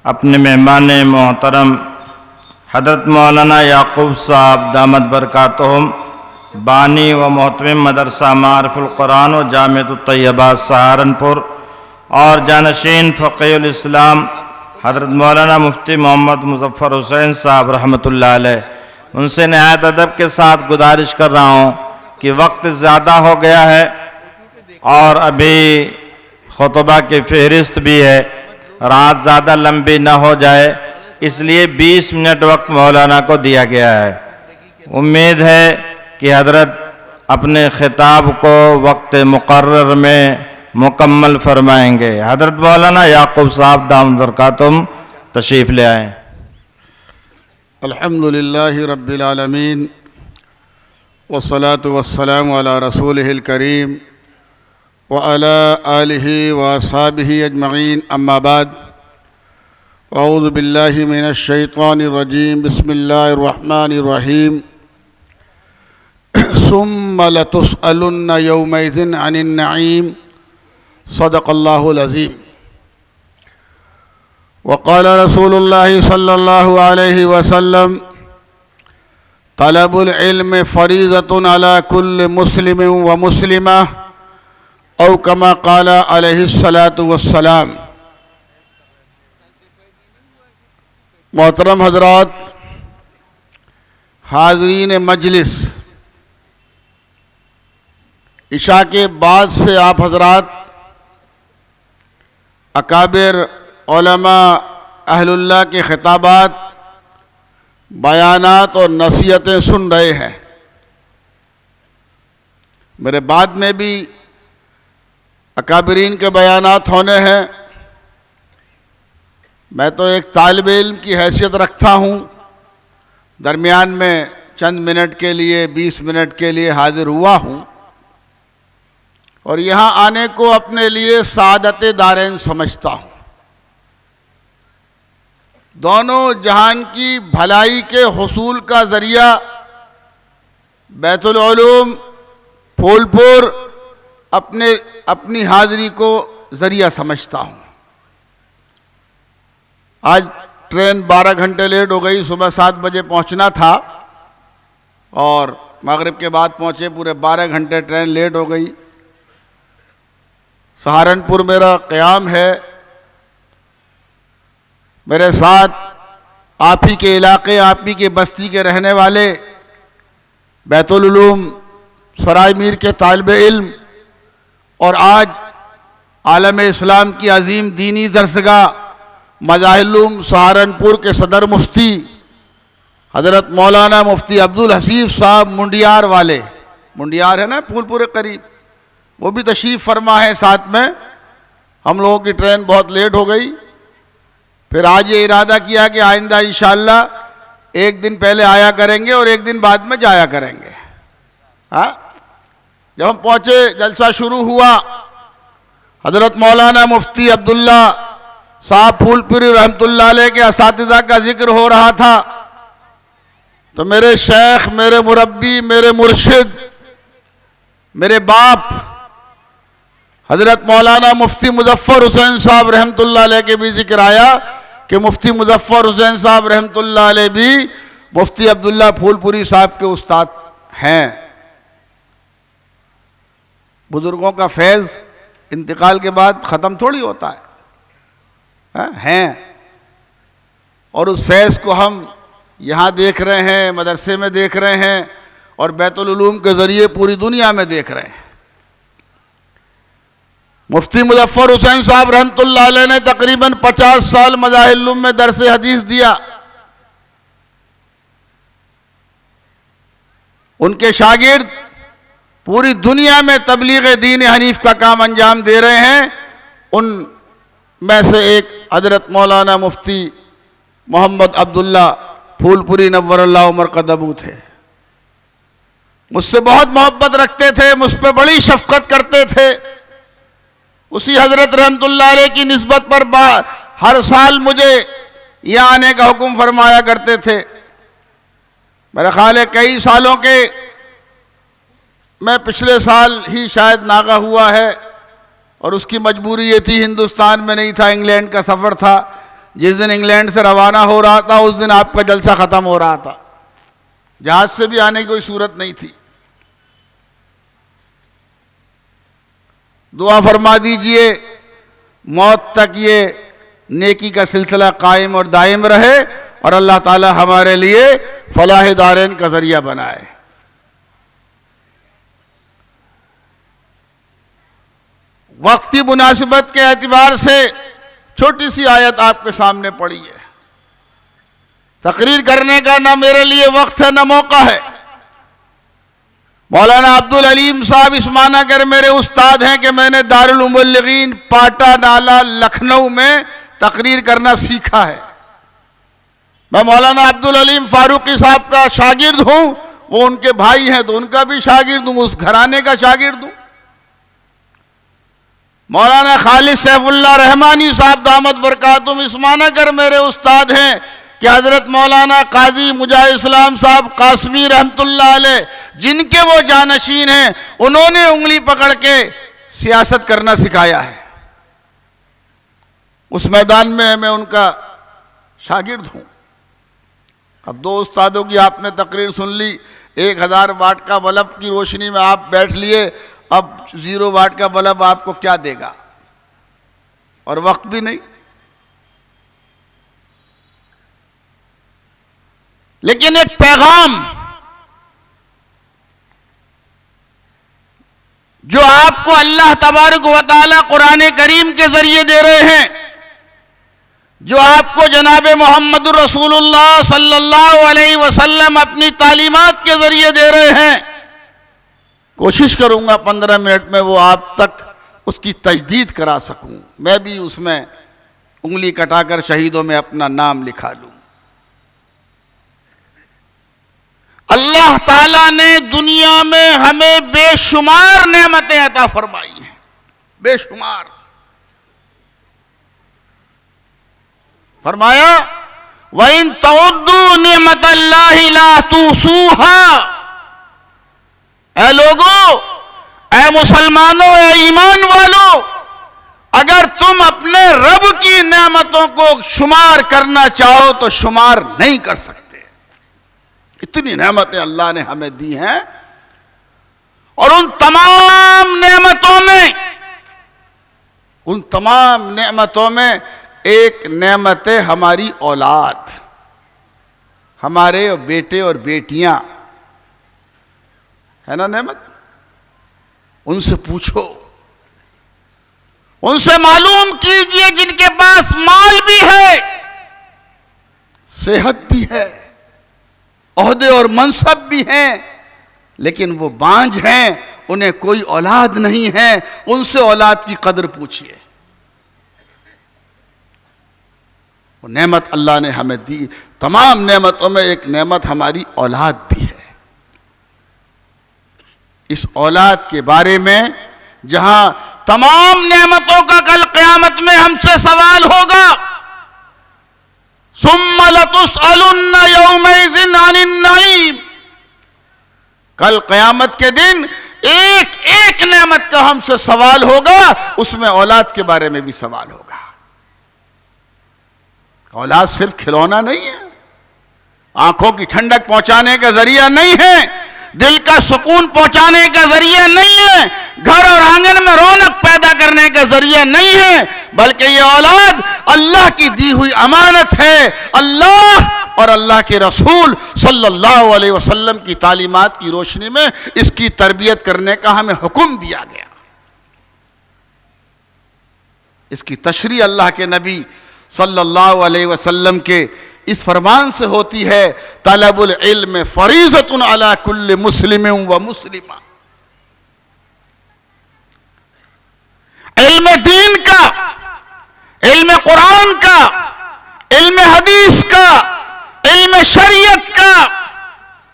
اپنے مہمان محترم حضرت مولانا یعقوب صاحب دامت برکاتہم بانی و محتمم مدرسہ معارف القرآن و جامعۃ الطیبات سہارنپور اور جانشین فقیہ الاسلام حضرت مولانا مفتی محمد مظفر حسین صاحب رحمۃ اللہ علیہ، ان سے نہایت ادب کے ساتھ گزارش کر رہا ہوں کہ وقت زیادہ ہو گیا ہے اور ابھی خطبہ کی فہرست بھی ہے، رات زیادہ لمبی نہ ہو جائے، اس لیے 20 منٹ وقت مولانا کو دیا گیا ہے۔ امید ہے کہ حضرت اپنے خطاب کو وقت مقرر میں مکمل فرمائیں گے۔ حضرت مولانا یعقوب صاحب دامت برکاتہم تشریف لے آئیں۔ الحمدللہ رب العالمین والصلاة والسلام علی رسولہ الکریم وعلی آلہ واصحابہ اجمعین، اما بعد، اعوذ باللہ من الشیطان الرجیم، بسم اللہ الرحمن الرحیم، ثم لتسألن یومئذ عن النعیم، صدق اللہ العظیم۔ وقال رسول اللہ صلی اللہ علیہ وسلم، طلب العلم فریضۃ علی کل مسلم و مسلمہ، او کما قال علیہ الصلاۃ والسلام۔ محترم حضرات، حاضرین مجلس، عشاء کے بعد سے آپ حضرات اکابر علماء اہل اللہ کے خطابات، بیانات اور نصیحتیں سن رہے ہیں۔ میرے بعد میں بھی اکابرین کے بیانات ہونے ہیں۔ میں تو ایک طالب علم کی حیثیت رکھتا ہوں، درمیان میں چند منٹ کے لیے 20 منٹ کے لیے حاضر ہوا ہوں، اور یہاں آنے کو اپنے لیے سعادت دارین سمجھتا ہوں۔ دونوں جہان کی بھلائی کے حصول کا ذریعہ بیت العلوم پھولپور اپنی حاضری کو ذریعہ سمجھتا ہوں۔ آج ٹرین 12 گھنٹے لیٹ ہو گئی، صبح 7 بجے پہنچنا تھا اور مغرب کے بعد پہنچے، پورے 12 گھنٹے ٹرین لیٹ ہو گئی۔ سہارنپور میرا قیام ہے، میرے ساتھ آپ ہی کے علاقے، آپ ہی کے بستی کے رہنے والے بیت العلوم سرائے میر کے طالب علم، اور آج عالم اسلام کی عظیم دینی درسگاہ مظاہر العلوم سہارنپور کے صدر مفتی حضرت مولانا مفتی عبدالحسیب صاحب منڈیار والے، منڈیار ہے نا پھولپور کے قریب، وہ بھی تشریف فرما ہے ساتھ میں۔ ہم لوگوں کی ٹرین بہت لیٹ ہو گئی، پھر آج یہ ارادہ کیا کہ آئندہ انشاءاللہ ایک دن پہلے آیا کریں گے اور ایک دن بعد میں جایا کریں گے۔ جب ہم پہنچے، جلسہ شروع ہوا، حضرت مولانا مفتی عبداللہ صاحب پھولپوری رحمۃ اللہ علیہ کے اساتذہ کا ذکر ہو رہا تھا، تو میرے شیخ، میرے مربی، میرے مرشد، میرے باپ حضرت مولانا مفتی مظفر حسین صاحب رحمۃ اللہ علیہ کے بھی ذکر آیا کہ مفتی مظفر حسین صاحب رحمۃ اللہ علیہ بھی مفتی عبداللہ پھولپوری صاحب کے استاد ہیں۔ بزرگوں کا فیض انتقال کے بعد ختم تھوڑی ہوتا ہے، ہیں، اور اس فیض کو ہم یہاں دیکھ رہے ہیں، مدرسے میں دیکھ رہے ہیں، اور بیت العلوم کے ذریعے پوری دنیا میں دیکھ رہے ہیں۔ مفتی مظفر حسین صاحب رحمۃ اللہ علیہ نے تقریباً 50 سال مظاہر العلوم میں درس حدیث دیا۔ ان کے شاگرد پوری دنیا میں تبلیغ دین حنیف کا کام انجام دے رہے ہیں۔ ان میں سے ایک حضرت مولانا مفتی محمد عبداللہ پھولپوری نور اللہ عمر قدبو تھے۔ مجھ سے بہت محبت رکھتے تھے، مجھ پہ بڑی شفقت کرتے تھے۔ اسی حضرت رحمت اللہ علیہ کی نسبت پر ہر سال مجھے یہاں آنے کا حکم فرمایا کرتے تھے۔ میرا خیال ہے کئی سالوں کے، میں پچھلے سال ہی شاید ناغہ ہوا ہے، اور اس کی مجبوری یہ تھی، ہندوستان میں نہیں تھا، انگلینڈ کا سفر تھا، جس دن انگلینڈ سے روانہ ہو رہا تھا اس دن آپ کا جلسہ ختم ہو رہا تھا، جہاز سے بھی آنے کی کوئی صورت نہیں تھی۔ دعا فرما دیجئے موت تک یہ نیکی کا سلسلہ قائم اور دائم رہے اور اللہ تعالی ہمارے لیے فلاح دارین کا ذریعہ بنائے۔ وقت کی مناسبت کے اعتبار سے چھوٹی سی آیت آپ کے سامنے پڑی ہے۔ تقریر کرنے کا نہ میرے لیے وقت ہے نہ موقع ہے۔ مولانا عبدالعلیم صاحب اس معنی کر میرے استاد ہیں کہ میں نے دارالمبلغین پاٹا نالا لکھنؤ میں تقریر کرنا سیکھا ہے۔ میں مولانا عبدالعلیم فاروقی صاحب کا شاگرد ہوں، وہ ان کے بھائی ہیں تو ان کا بھی شاگرد ہوں، اس گھرانے کا شاگرد ہوں۔ مولانا خالد سیف اللہ رحمانی صاحب دامت برکاتہم اس معنی کر میرے استاد ہیں کہ حضرت مولانا قاضی مجاہد اسلام صاحب قاسمی رحمت اللہ علیہ جن کے وہ جانشین ہیں، انہوں نے انگلی پکڑ کے سیاست کرنا سکھایا ہے۔ اس میدان میں میں ان کا شاگرد ہوں۔ اب دو استادوں کی آپ نے تقریر سن لی، 1000 واٹ کا بلب کی روشنی میں آپ بیٹھ لیے، اب 0 واٹ کا بلب آپ کو کیا دے گا، اور وقت بھی نہیں۔ لیکن ایک پیغام جو آپ کو اللہ تبارک و تعالی قرآن کریم کے ذریعے دے رہے ہیں، جو آپ کو جناب محمد رسول اللہ صلی اللہ علیہ وسلم اپنی تعلیمات کے ذریعے دے رہے ہیں، کوشش کروں گا 15 منٹ میں وہ آپ تک اس کی تجدید کرا سکوں، میں بھی اس میں انگلی کٹا کر شہیدوں میں اپنا نام لکھا لوں۔ اللہ تعالیٰ نے دنیا میں ہمیں بے شمار نعمتیں عطا فرمائی ہیں، بے شمار۔ فرمایا وَإِن تَعُدُّوا نِعْمَةَ اللَّهِ لَا تُحْصُوهَا، اے لوگو، اے مسلمانوں، اے ایمان والو، اگر تم اپنے رب کی نعمتوں کو شمار کرنا چاہو تو شمار نہیں کر سکتے۔ اتنی نعمتیں اللہ نے ہمیں دی ہیں، اور ان تمام نعمتوں میں ایک نعمت ہے ہماری اولاد، ہمارے بیٹے اور بیٹیاں، ہے نا نعمت؟ ان سے پوچھو، ان سے معلوم کیجئے جن کے پاس مال بھی ہے، صحت بھی ہے، عہدے اور منصب بھی ہیں، لیکن وہ بانجھ ہیں، انہیں کوئی اولاد نہیں ہے، ان سے اولاد کی قدر پوچھئے۔ وہ نعمت اللہ نے ہمیں دی، تمام نعمتوں میں ایک نعمت ہماری اولاد بھی ہے۔ اس اولاد کے بارے میں جہاں تمام نعمتوں کا کل قیامت میں ہم سے سوال ہوگا، ثُمَّ لَتُسْأَلُنَّ يَوْمَئِذٍ عَنِ النَّعِيمِ، کل قیامت کے دن ایک ایک نعمت کا ہم سے سوال ہوگا، اس میں اولاد کے بارے میں بھی سوال ہوگا۔ اولاد صرف کھلونا نہیں ہے، آنکھوں کی ٹھنڈک پہنچانے کا ذریعہ نہیں ہے، دل کا سکون پہنچانے کا ذریعہ نہیں ہے، گھر اور آنگن میں رونق پیدا کرنے کا ذریعہ نہیں ہے، بلکہ یہ اولاد اللہ کی دی ہوئی امانت ہے۔ اللہ اور اللہ کے رسول صلی اللہ علیہ وسلم کی تعلیمات کی روشنی میں اس کی تربیت کرنے کا ہمیں حکم دیا گیا۔ اس کی تشریح اللہ کے نبی صلی اللہ علیہ وسلم کے اس فرمان سے ہوتی ہے، طلب العلم فریضۃ علی کل مسلم و مسلمہ۔ علم دین کا، علم قرآن کا، علم حدیث کا، علم شریعت کا،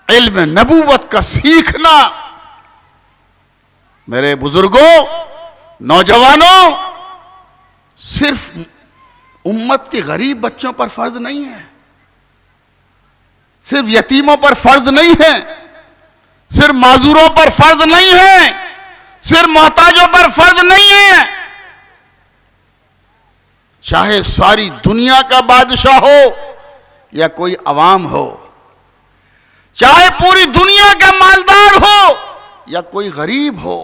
علم نبوت کا سیکھنا میرے بزرگوں، نوجوانوں، صرف امت کے غریب بچوں پر فرض نہیں ہے، صرف یتیموں پر فرض نہیں ہے، صرف معذوروں پر فرض نہیں ہے، صرف محتاجوں پر فرض نہیں ہے، چاہے ساری دنیا کا بادشاہ ہو یا کوئی عوام ہو، چاہے پوری دنیا کا مالدار ہو یا کوئی غریب ہو،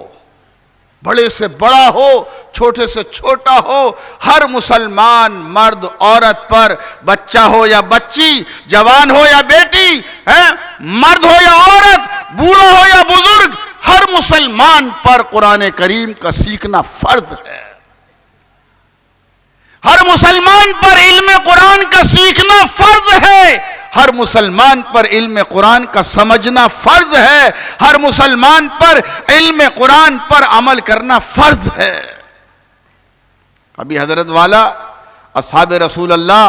بڑے سے بڑا ہو چھوٹے سے چھوٹا ہو، ہر مسلمان مرد عورت پر، بچہ ہو یا بچی، جوان ہو یا بیٹی، مرد ہو یا عورت، بوڑھا ہو یا بزرگ، ہر مسلمان پر قرآن کریم کا سیکھنا فرض ہے۔ ہر مسلمان پر علم قرآن کا سیکھنا فرض ہے، ہر مسلمان پر علم قرآن کا سمجھنا فرض ہے، ہر مسلمان پر علم قرآن پر عمل کرنا فرض ہے۔ ابھی حضرت والا اصحاب رسول اللہ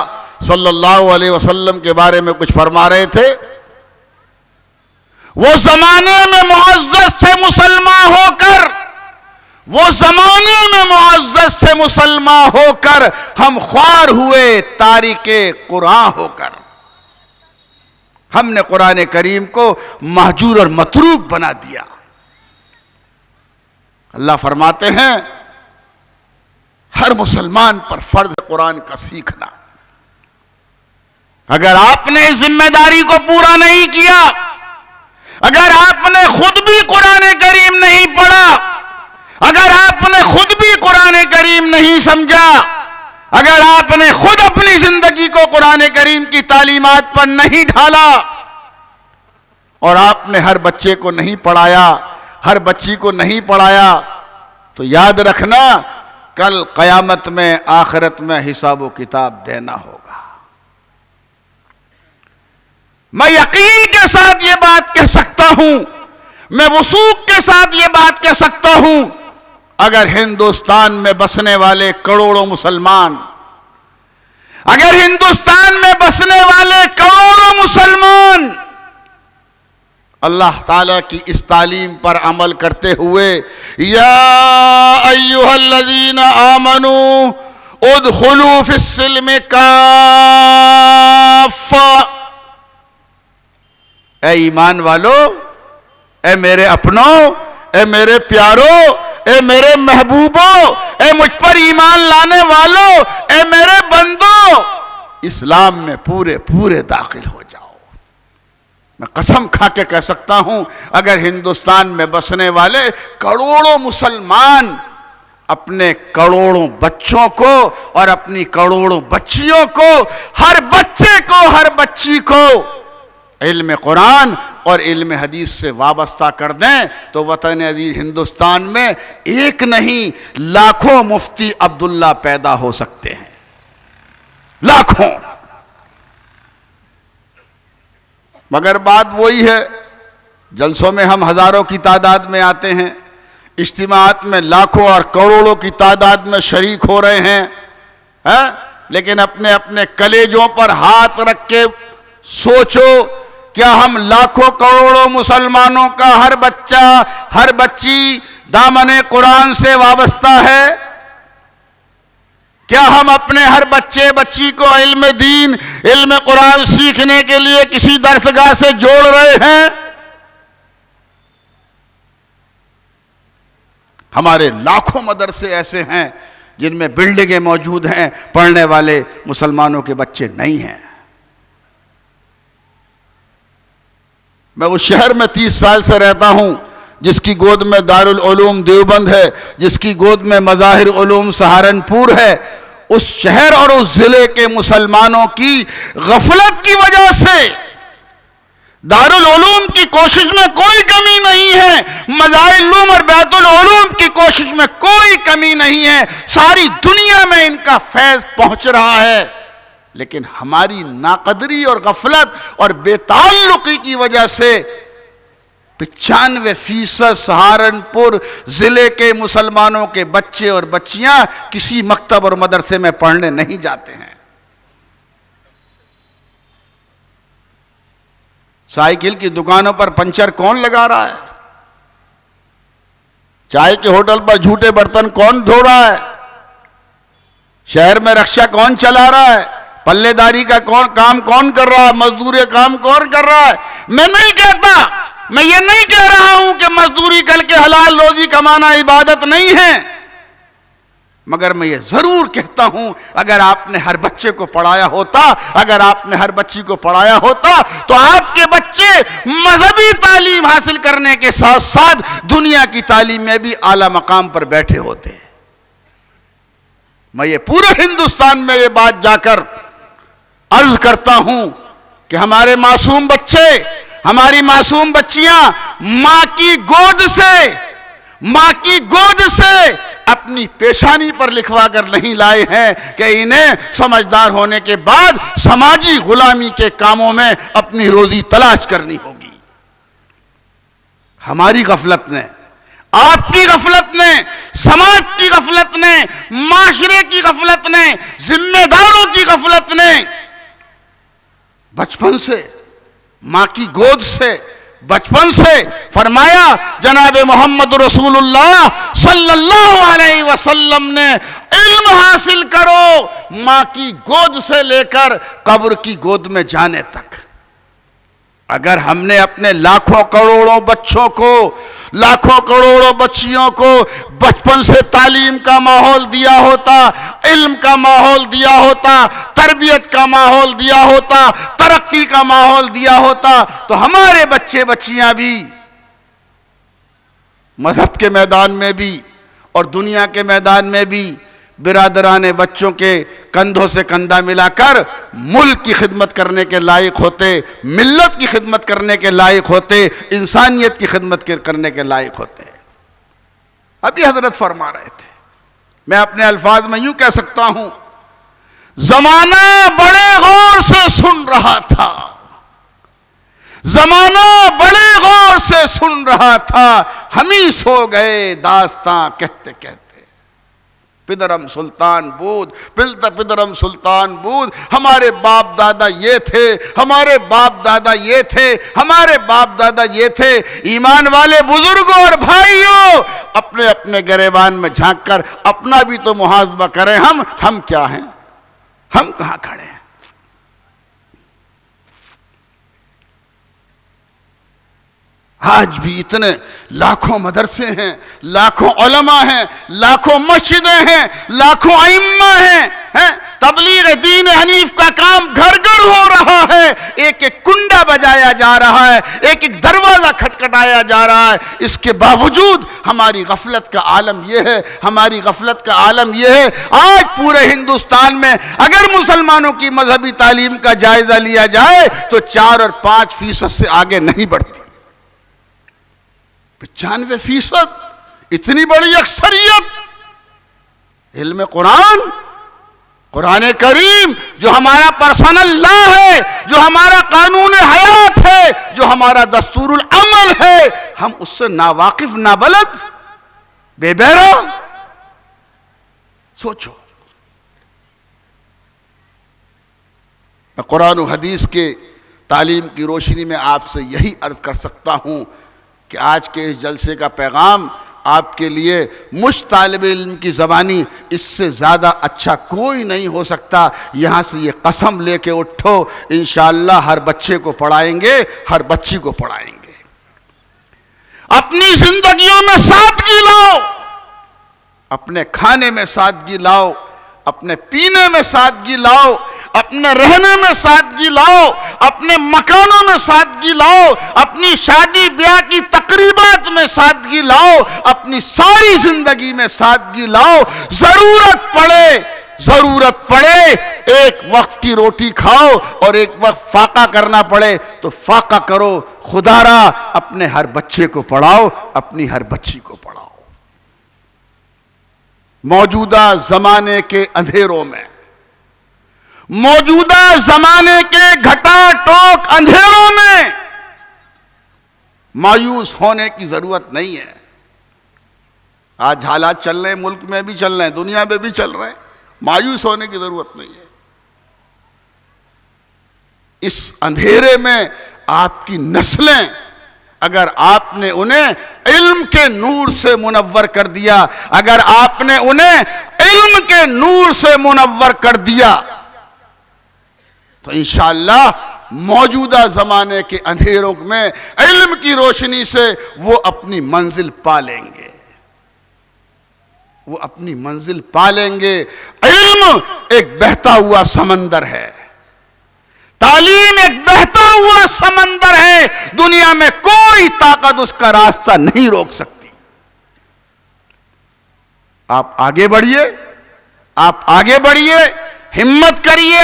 صلی اللہ علیہ وسلم کے بارے میں کچھ فرما رہے تھے۔ وہ زمانے میں معزز تھے مسلمان ہو کر، وہ زمانے میں معزز تھے مسلمان ہو کر، ہم خوار ہوئے تارک قرآن ہو کر۔ ہم نے قرآن کریم کو مہجور اور متروک بنا دیا۔ اللہ فرماتے ہیں ہر مسلمان پر فرض قرآن کا سیکھنا۔ اگر آپ نے اس ذمہ داری کو پورا نہیں کیا، اگر آپ نے خود بھی قرآن کریم نہیں پڑھا، اگر آپ نے خود بھی قرآن کریم نہیں سمجھا، اگر آپ نے خود اپنی زندگی کو قرآن کریم کی تعلیمات پر نہیں ڈھالا، اور آپ نے ہر بچے کو نہیں پڑھایا، ہر بچی کو نہیں پڑھایا، تو یاد رکھنا کل قیامت میں، آخرت میں حساب و کتاب دینا ہوگا۔ میں یقین کے ساتھ یہ بات کہہ سکتا ہوں، میں وثوق کے ساتھ یہ بات کہہ سکتا ہوں، اگر ہندوستان میں بسنے والے کروڑوں مسلمان، اگر ہندوستان میں بسنے والے کروڑوں مسلمان اللہ تعالیٰ کی اس تعلیم پر عمل کرتے ہوئے یا ایھا الذین آمنوا ادخلوا فی السلم کافہ، اے ایمان والو، اے میرے اپنوں، اے میرے پیاروں، اے میرے محبوبوں، اے مجھ پر ایمان لانے والوں، اے میرے بندوں، اسلام میں پورے پورے داخل ہو جاؤ۔ میں قسم کھا کے کہہ سکتا ہوں اگر ہندوستان میں بسنے والے کروڑوں مسلمان اپنے کروڑوں بچوں کو اور اپنی کروڑوں بچیوں کو، ہر بچے کو، ہر بچی کو علم قرآن اور علم حدیث سے وابستہ کر دیں تو وطن عزیز ہندوستان میں ایک نہیں لاکھوں مفتی عبداللہ پیدا ہو سکتے ہیں، لاکھوں۔ مگر بات وہی ہے، جلسوں میں ہم ہزاروں کی تعداد میں آتے ہیں، اجتماعات میں لاکھوں اور کروڑوں کی تعداد میں شریک ہو رہے ہیں، لیکن اپنے اپنے کلیجوں پر ہاتھ رکھ کے سوچو، کیا ہم لاکھوں کروڑوں مسلمانوں کا ہر بچہ، ہر بچی دامن قرآن سے وابستہ ہے؟ کیا ہم اپنے ہر بچے بچی کو علم دین، علم قرآن سیکھنے کے لیے کسی درسگاہ سے جوڑ رہے ہیں؟ ہمارے لاکھوں مدرسے ایسے ہیں جن میں بلڈنگیں موجود ہیں، پڑھنے والے مسلمانوں کے بچے نہیں ہیں۔ میں اس شہر میں 30 سال سے رہتا ہوں جس کی گود میں دارالعلوم دیوبند ہے، جس کی گود میں مظاہر علوم سہارنپور ہے۔ اس شہر اور اس ضلع کے مسلمانوں کی غفلت کی وجہ سے دارالعلوم کی کوشش میں کوئی کمی نہیں ہے، مظاہر علوم اور بیت العلوم کی کوشش میں کوئی کمی نہیں ہے، ساری دنیا میں ان کا فیض پہنچ رہا ہے، لیکن ہماری ناقدری اور غفلت اور بے تعلقی کی وجہ سے 95% سہارنپور ضلع کے مسلمانوں کے بچے اور بچیاں کسی مکتب اور مدرسے میں پڑھنے نہیں جاتے ہیں۔ سائیکل کی دکانوں پر پنچر کون لگا رہا ہے؟ چائے کے ہوٹل پر جھوٹے برتن کون دھو رہا ہے؟ شہر میں رکشہ کون چلا رہا ہے؟ پلے داری کا کام کون کر رہا ہے؟ مزدوری کام کون کر رہا ہے؟ میں نہیں کہتا، میں یہ نہیں کہہ رہا ہوں کہ مزدوری کر کے حلال روزی کمانا عبادت نہیں ہے، مگر میں یہ ضرور کہتا ہوں اگر آپ نے ہر بچے کو پڑھایا ہوتا، اگر آپ نے ہر بچی کو پڑھایا ہوتا تو آپ کے بچے مذہبی تعلیم حاصل کرنے کے ساتھ ساتھ دنیا کی تعلیم میں بھی اعلیٰ مقام پر بیٹھے ہوتے۔ میں یہ پورے ہندوستان میں یہ بات جا کر عرض کرتا ہوں کہ ہمارے معصوم بچے، ہماری معصوم بچیاں ماں کی گود سے اپنی پیشانی پر لکھوا کر نہیں لائے ہیں کہ انہیں سمجھدار ہونے کے بعد سماجی غلامی کے کاموں میں اپنی روزی تلاش کرنی ہوگی۔ ہماری غفلت نے، آپ کی غفلت نے، سماج کی غفلت نے، معاشرے کی غفلت نے، ذمہ داروں کی غفلت نے بچپن سے، ماں کی گود سے، بچپن سے فرمایا جناب محمد رسول اللہ صلی اللہ علیہ وسلم نے علم حاصل کرو ماں کی گود سے لے کر قبر کی گود میں جانے تک۔ اگر ہم نے اپنے لاکھوں کروڑوں بچوں کو، لاکھوں کروڑوں بچیوں کو بچپن سے تعلیم کا ماحول دیا ہوتا، علم کا ماحول دیا ہوتا، تربیت کا ماحول دیا ہوتا، ترقی کا ماحول دیا ہوتا تو ہمارے بچے بچیاں بھی مذہب کے میدان میں بھی اور دنیا کے میدان میں بھی برادران بچوں کے کندھوں سے کندھا ملا کر ملک کی خدمت کرنے کے لائق ہوتے، ملت کی خدمت کرنے کے لائق ہوتے، انسانیت کی خدمت کرنے کے لائق ہوتے۔ ابھی حضرت فرما رہے تھے، میں اپنے الفاظ میں یوں کہہ سکتا ہوں، زمانہ بڑے غور سے سن رہا تھا، زمانہ بڑے غور سے سن رہا تھا، ہم ہی سو گئے داستاں کہتے کہتے۔ پدرم سلطان بود، پدرم سلطان بود، ہمارے باپ دادا یہ تھے، ہمارے باپ دادا یہ تھے، ہمارے باپ دادا یہ تھے۔ ایمان والے بزرگوں اور بھائیوں، اپنے اپنے گریبان میں جھانک کر اپنا بھی تو محاسبہ کریں۔ ہم کیا ہیں؟ ہم کہاں کھڑے ہیں؟ آج بھی اتنے لاکھوں مدرسے ہیں، لاکھوں علماء ہیں، لاکھوں مسجدیں ہیں، لاکھوں ائمہ ہیں، تبلیغ دین حنیف کا کام گھر گھر ہو رہا ہے، ایک ایک کنڈا بجایا جا رہا ہے، ایک ایک دروازہ کھٹکھٹایا جا رہا ہے۔ اس کے باوجود ہماری غفلت کا عالم یہ ہے، ہماری غفلت کا عالم یہ ہے، آج پورے ہندوستان میں اگر مسلمانوں کی مذہبی تعلیم کا جائزہ لیا جائے تو 4 اور 5% سے آگے نہیں بڑھتی۔ 95% اتنی بڑی اکثریت علم قرآن کریم جو ہمارا پرسنل لا ہے، جو ہمارا قانون حیات ہے، جو ہمارا دستور العمل ہے، ہم اس سے ناواقف، نابلد، بے بہرا۔ سوچو، میں قرآن و حدیث کے تعلیم کی روشنی میں آپ سے یہی عرض کر سکتا ہوں کہ آج کے اس جلسے کا پیغام آپ کے لیے مجھ طالب علم کی زبانی اس سے زیادہ اچھا کوئی نہیں ہو سکتا۔ یہاں سے یہ قسم لے کے اٹھو، انشاءاللہ ہر بچے کو پڑھائیں گے، ہر بچی کو پڑھائیں گے۔ اپنی زندگیوں میں سادگی لاؤ، اپنے کھانے میں سادگی لاؤ، اپنے پینے میں سادگی لاؤ، اپنے رہنے میں سادگی لاؤ، اپنے مکانوں میں سادگی لاؤ، اپنی شادی بیاہ کی تقریبات میں سادگی لاؤ، اپنی ساری زندگی میں سادگی لاؤ۔ ضرورت پڑے ایک وقت کی روٹی کھاؤ اور ایک وقت فاقہ کرنا پڑے تو فاقہ کرو۔ خدا را اپنے ہر بچے کو پڑھاؤ، اپنی ہر بچی کو پڑھاؤ۔ موجودہ زمانے کے اندھیروں میں، موجودہ زمانے کے گھٹا ٹوک اندھیروں میں مایوس ہونے کی ضرورت نہیں ہے۔ آج حالات چل رہے ہیں، ملک میں بھی چل رہے ہیں، دنیا میں بھی چل رہے ہیں، مایوس ہونے کی ضرورت نہیں ہے۔ اس اندھیرے میں آپ کی نسلیں، اگر آپ نے انہیں علم کے نور سے منور کر دیا، اگر آپ نے انہیں علم کے نور سے منور کر دیا تو انشاءاللہ موجودہ زمانے کے اندھیروں میں علم کی روشنی سے وہ اپنی منزل پا لیں گے۔ وہ اپنی منزل پا لیں گے۔ علم ایک بہتا ہوا سمندر ہے، تعلیم ایک بہتا ہوا سمندر ہے، دنیا میں کوئی طاقت اس کا راستہ نہیں روک سکتی۔ آپ آگے بڑھیے، آپ آگے بڑھیے، ہمت کریے،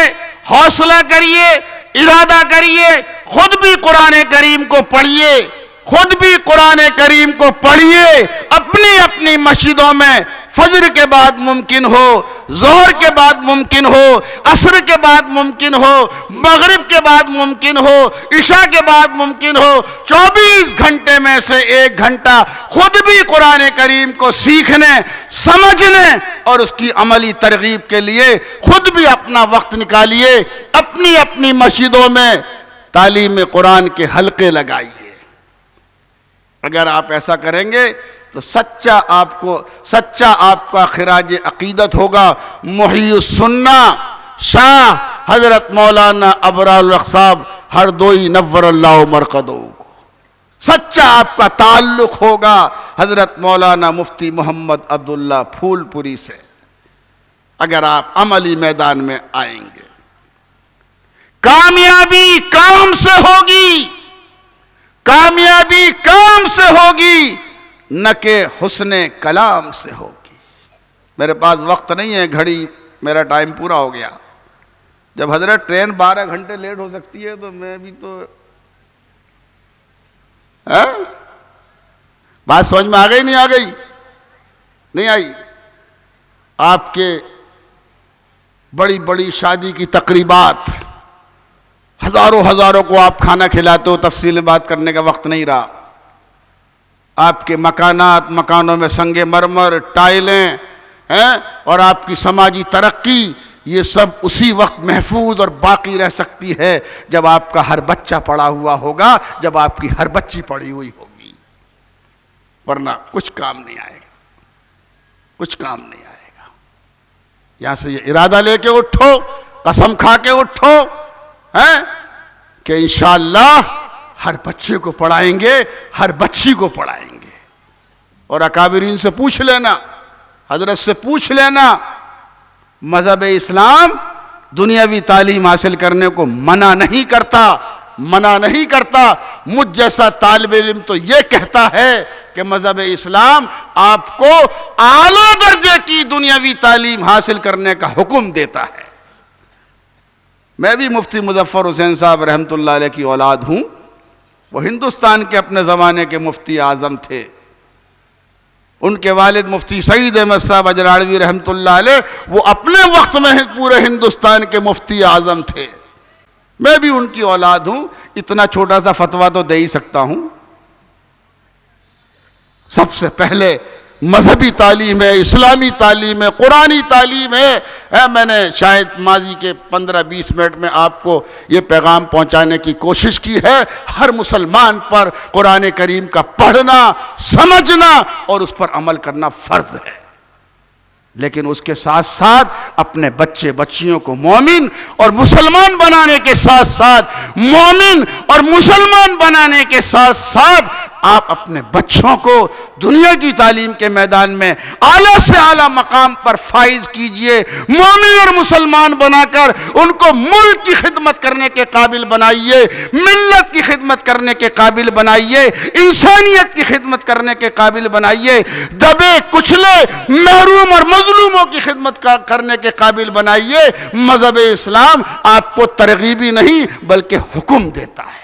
حوصلہ کریے، ارادہ کریے، خود بھی قرآن کریم کو پڑھیے، خود بھی قرآن کریم کو پڑھیے، اپنی اپنی مسجدوں میں فجر کے بعد ممکن ہو، ظہر کے بعد ممکن ہو، عصر کے بعد ممکن ہو، مغرب کے بعد ممکن ہو، عشاء کے بعد ممکن ہو، 24 گھنٹے میں سے 1 گھنٹہ خود بھی قرآن کریم کو سیکھنے، سمجھنے اور اس کی عملی ترغیب کے لیے خود بھی اپنا وقت نکالیے۔ اپنی اپنی مسجدوں میں تعلیم قرآن کے حلقے لگائیے۔ اگر آپ ایسا کریں گے تو سچا آپ کا خراج عقیدت ہوگا محی السنہ شاہ حضرت مولانا ابرار الحق صاحب ہردوئی نور اللہ مرقدہ کو، سچا آپ کا تعلق ہوگا حضرت مولانا مفتی محمد عبداللہ پھول پوری سے، اگر آپ عملی میدان میں آئیں گے۔ کامیابی کام سے ہوگی، کامیابی کام سے ہوگی، نہ کہ حسن کلام سے ہوگی۔ میرے پاس وقت نہیں ہے، گھڑی میرا ٹائم پورا ہو گیا۔ جب حضرت ٹرین 12 گھنٹے لیٹ ہو سکتی ہے تو میں بھی تو بات سمجھ میں آ گئی نہیں آ گئی؟ نہیں آئی؟ آپ کے بڑی بڑی شادی کی تقریبات، ہزاروں کو آپ کھانا کھلاتے ہو، تفصیل میں بات کرنے کا وقت نہیں رہا۔ آپ کے مکانات، مکانوں میں سنگ مرمر، ٹائلیں ہیں، اور آپ کی سماجی ترقی، یہ سب اسی وقت محفوظ اور باقی رہ سکتی ہے جب آپ کا ہر بچہ پڑھا ہوا ہوگا، جب آپ کی ہر بچی پڑھی ہوئی ہوگی، ورنہ کچھ کام نہیں آئے گا، کچھ کام نہیں آئے گا۔ یہاں سے یہ ارادہ لے کے اٹھو، قسم کھا کے اٹھو کہ انشاءاللہ ہر بچے کو پڑھائیں گے، ہر بچی کو پڑھائیں گے۔ اور اکابرین سے پوچھ لینا، حضرت سے پوچھ لینا، مذہب اسلام دنیاوی تعلیم حاصل کرنے کو منع نہیں کرتا۔ مجھ جیسا طالب علم تو یہ کہتا ہے کہ مذہب اسلام آپ کو اعلیٰ درجے کی دنیاوی تعلیم حاصل کرنے کا حکم دیتا ہے۔ میں بھی مفتی مظفر حسین صاحب رحمۃ اللہ علیہ کی اولاد ہوں، وہ ہندوستان کے اپنے زمانے کے مفتی اعظم تھے۔ ان کے والد مفتی سعید احمد صاحب اجراڑوی رحمۃ اللہ علیہ، وہ اپنے وقت میں پورے ہندوستان کے مفتی اعظم تھے۔ میں بھی ان کی اولاد ہوں، اتنا چھوٹا سا فتویٰ تو دے ہی سکتا ہوں۔ سب سے پہلے مذہبی تعلیم ہے، اسلامی تعلیم ہے، قرآنی تعلیم ہے۔ میں نے شاید ماضی کے 15-20 منٹ میں آپ کو یہ پیغام پہنچانے کی کوشش کی ہے، ہر مسلمان پر قرآن کریم کا پڑھنا، سمجھنا اور اس پر عمل کرنا فرض ہے، لیکن اس کے ساتھ ساتھ اپنے بچے بچیوں کو مومن اور مسلمان بنانے کے ساتھ ساتھ، مومن اور مسلمان بنانے کے ساتھ ساتھ آپ اپنے بچوں کو دنیا کی تعلیم کے میدان میں اعلیٰ سے اعلیٰ مقام پر فائز کیجئے، مومن اور مسلمان بنا کر ان کو ملک کی خدمت کرنے کے قابل بنائیے، ملت کی خدمت کرنے کے قابل بنائیے، انسانیت کی خدمت کرنے کے قابل بنائیے، دبے کچلے محروم اور مظلوموں کی خدمت کرنے کے قابل بنائیے۔ مذہب اسلام آپ کو ترغیبی نہیں بلکہ حکم دیتا ہے۔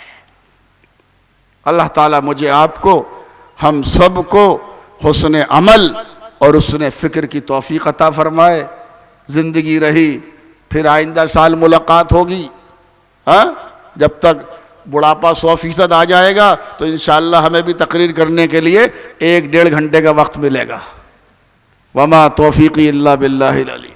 اللہ تعالیٰ مجھے آپ کو، ہم سب کو حسن عمل اور حسن فکر کی توفیق عطا فرمائے۔ زندگی رہی پھر آئندہ سال ملاقات ہوگی، جب تک بڑھاپا 100% آ جائے گا تو انشاءاللہ ہمیں بھی تقریر کرنے کے لیے 1-1.5 گھنٹے کا وقت ملے گا۔ وما توفیقی الا باللہ العلی۔